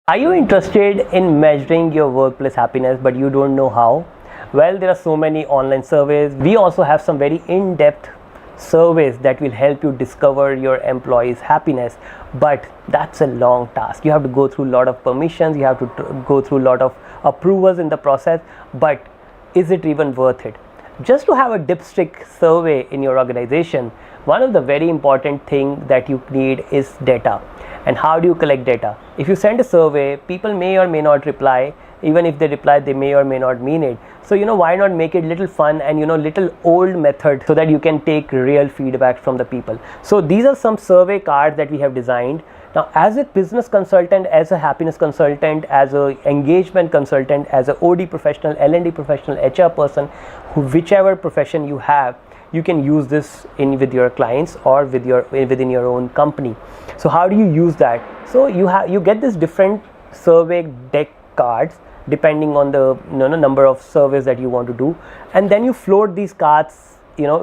Are you interested in measuring your workplace happiness but you don't know how? Well, there are so many online surveys. We also have some very in-depth surveys that will help you discover your employees' happiness, but that's a long task. You have to go through a lot of permissions, you have to go through a lot of approvals in the process, but is it even worth it? Just to have a dipstick survey in your organization, one of the very important things that you need is data. And how do you collect data? If you send a survey, people may or may not reply. Even if they reply, they may or may not mean it. So why not make it little fun and little old method so that you can take real feedback from the people. So these are some survey cards that we have designed. Now, as a business consultant, as a happiness consultant, as a engagement consultant, as a OD professional, L&D professional, HR person, whichever profession you have, you can use this with your clients or within your own company. So how do you use that? So you get this different survey deck cards depending on the number of surveys that you want to do, and then you float these cards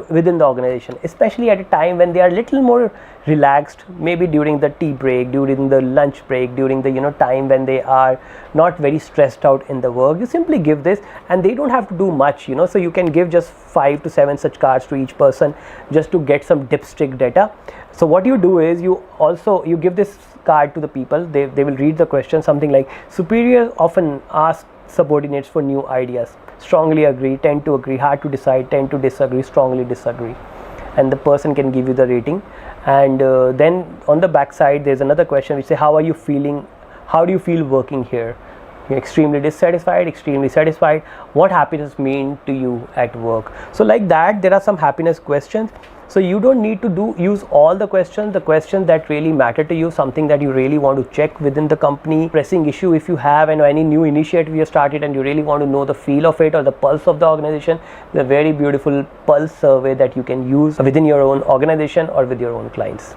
within the organization, especially at a time when they are a little more relaxed, maybe during the tea break, during the lunch break, during the time when they are not very stressed out in the work. You simply give this and they don't have to do much, so you can give just 5 to 7 such cards to each person just to get some dipstick data. So what you do is you give this card to the people. They will read the question, something like, superiors often ask subordinates for new ideas. Strongly agree, tend to agree, hard to decide, tend to disagree, strongly disagree. And the person can give you the rating. And then on the back side there's another question which says, how are you feeling? How do you feel working here? You're extremely dissatisfied, extremely satisfied. What happiness mean to you at work? So like that, there are some happiness questions. So you don't need to use all the questions that really matter to you, something that you really want to check within the company, pressing issue if you have, and any new initiative you started and you really want to know the feel of it or the pulse of the organization. The very beautiful pulse survey that you can use within your own organization or with your own clients.